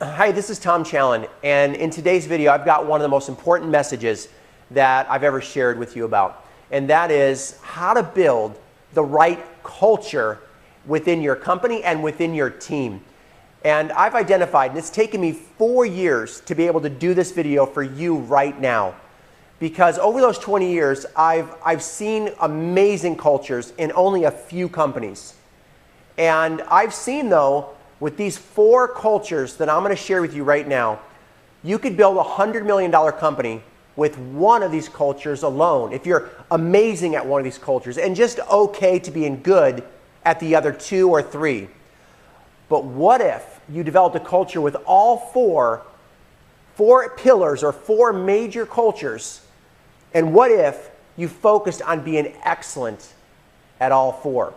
Hi, this is Tom Challen, and in today's video I've got one of the most important messages that I've ever shared with you about, and that is how to build the right culture within your company and within your team. And I've identified, and it's taken me 4 years to be able to do this video for you right now, because over those 20 years I've seen amazing cultures in only a few companies. And I've seen, though, with these 4 cultures that I'm going to share with you right now, you could build a $100 million company with one of these cultures alone, if you're amazing at one of these cultures and just okay to being good at the other 2 or 3. But what if you developed a culture with all four pillars or 4 major cultures, and what if you focused on being excellent at all 4?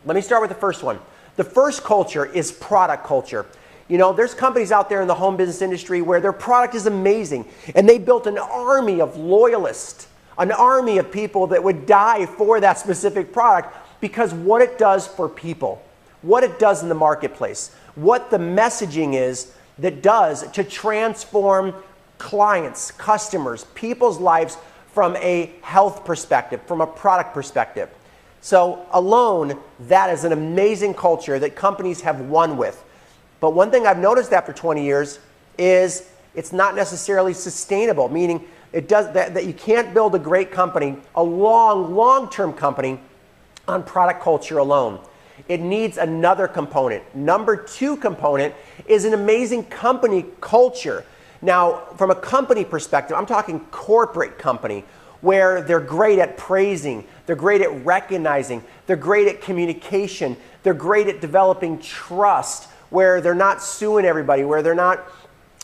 Let me start with the first one. The first culture is product culture. You know, there's companies out there in the home business industry where their product is amazing, and they built an army of loyalists, an army of people that would die for that specific product because what it does for people, what it does in the marketplace, what the messaging is that does to transform clients, customers, people's lives from a health perspective, from a product perspective. So alone, that is an amazing culture that companies have won with. But one thing I've noticed after 20 years is it's not necessarily sustainable, meaning that you can't build a great company, a long-term company, on product culture alone. It needs another component. Number 2 component is an amazing company culture. Now, from a company perspective, I'm talking corporate company, where they're great at praising, they're great at recognizing, they're great at communication, they're great at developing trust, where they're not suing everybody, where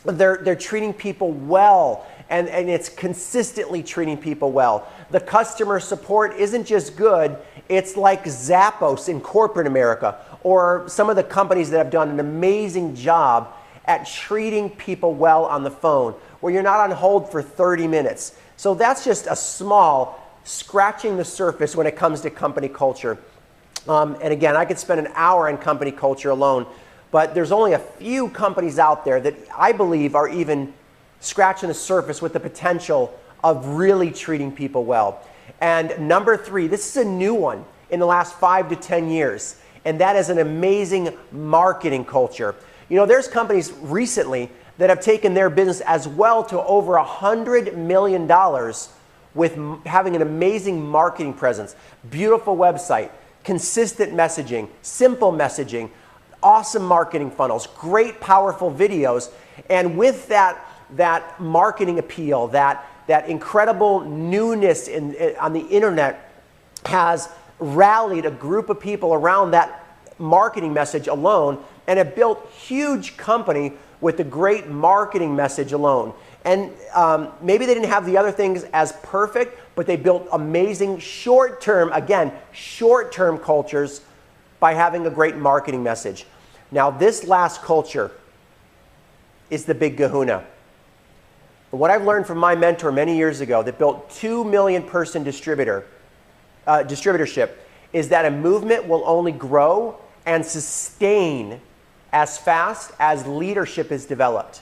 they're treating people well, and it's consistently treating people well. The customer support isn't just good, it's like Zappos in corporate America, or some of the companies that have done an amazing job at treating people well on the phone, where you're not on hold for 30 minutes. So that's just a small scratching the surface when it comes to company culture. And again, I could spend an hour on company culture alone, but there's only a few companies out there that I believe are even scratching the surface with the potential of really treating people well. And number 3, this is a new one in the last 5 to 10 years, and that is an amazing marketing culture. You know, there's companies recently that have taken their business as well to over $100 million with having an amazing marketing presence, beautiful website, consistent messaging, simple messaging, awesome marketing funnels, great powerful videos, and with that marketing appeal, that incredible newness on the internet has rallied a group of people around that marketing message alone, and have built huge company with a great marketing message alone. And maybe they didn't have the other things as perfect, but they built amazing short-term cultures by having a great marketing message. Now, this last culture is the big kahuna. What I've learned from my mentor many years ago that built 2 million person distributorship is that a movement will only grow and sustain as fast as leadership is developed.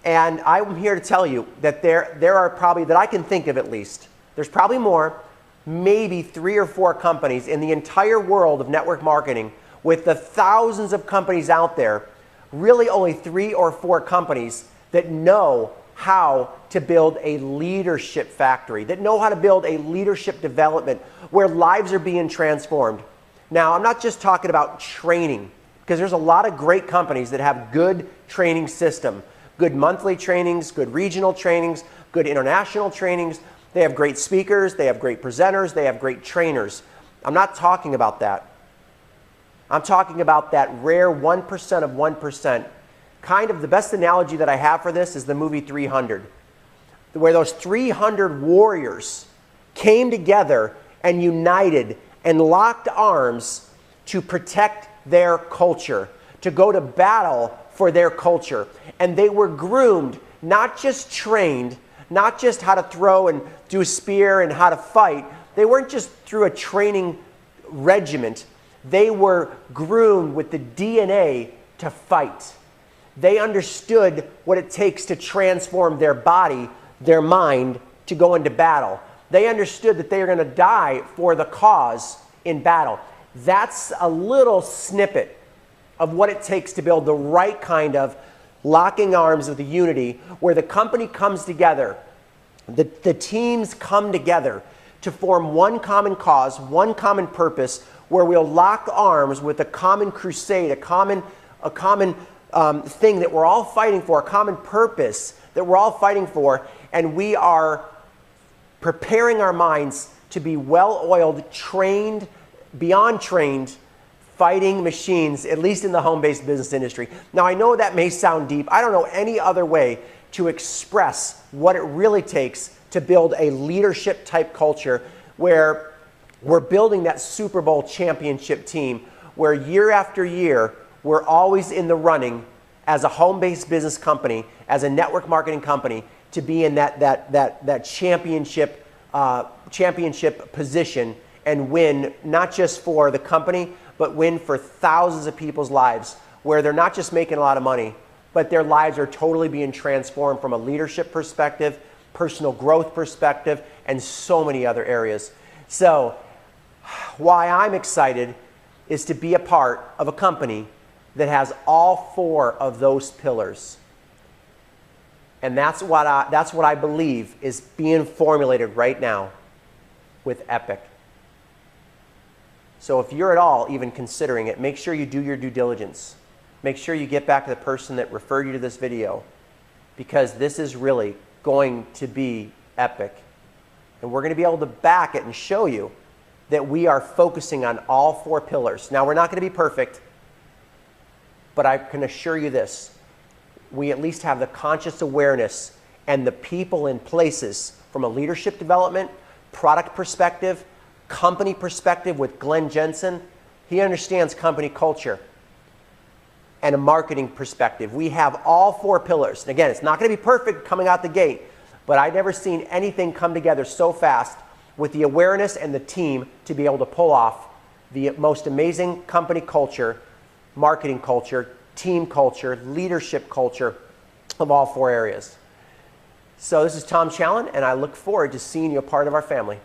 And I'm here to tell you that there are probably, that I can think of at least, there's probably more, maybe 3 or 4 companies in the entire world of network marketing, with the thousands of companies out there, really only 3 or 4 companies that know how to build a leadership factory, that know how to build a leadership development where lives are being transformed. Now, I'm not just talking about training, because there's a lot of great companies that have good training system, good monthly trainings, good regional trainings, good international trainings. They have great speakers, they have great presenters, they have great trainers. I'm not talking about that. I'm talking about that rare 1% of 1%. Kind of the best analogy that I have for this is the movie 300, where those 300 warriors came together and united and locked arms to protect their culture, to go to battle for their culture. And they were groomed, not just trained, not just how to throw and do a spear and how to fight. They weren't just through a training regiment. They were groomed with the DNA to fight. They understood what it takes to transform their body, their mind, to go into battle. They understood that they are going to die for the cause in battle. That's a little snippet of what it takes to build the right kind of locking arms with the unity, where the company comes together, the teams come together to form one common cause, one common purpose, where we'll lock arms with a common crusade, a common thing that we're all fighting for, a common purpose that we're all fighting for, and we are preparing our minds to be well-oiled, trained, beyond trained, fighting machines, at least in the home-based business industry. Now, I know that may sound deep. I don't know any other way to express what it really takes to build a leadership type culture where we're building that Super Bowl championship team, where year after year, we're always in the running as a home-based business company, as a network marketing company, to be in that championship position and win, not just for the company, but win for thousands of people's lives, where they're not just making a lot of money, but their lives are totally being transformed from a leadership perspective, personal growth perspective, and so many other areas. So why I'm excited is to be a part of a company that has all four of those pillars. And that's what I believe is being formulated right now with Epic. So if you're at all even considering it, make sure you do your due diligence. Make sure you get back to the person that referred you to this video, because this is really going to be epic. And we're going to be able to back it and show you that we are focusing on all four pillars. Now, we're not going to be perfect, but I can assure you this. We at least have the conscious awareness and the people and places from a leadership development, product perspective, company perspective with Glenn Jensen. He understands company culture. And a marketing perspective. We have all four pillars. And again, it's not going to be perfect coming out the gate, but I've never seen anything come together so fast with the awareness and the team to be able to pull off the most amazing company culture, marketing culture, team culture, leadership culture of all four areas. So this is Tom Challen, and I look forward to seeing you a part of our family.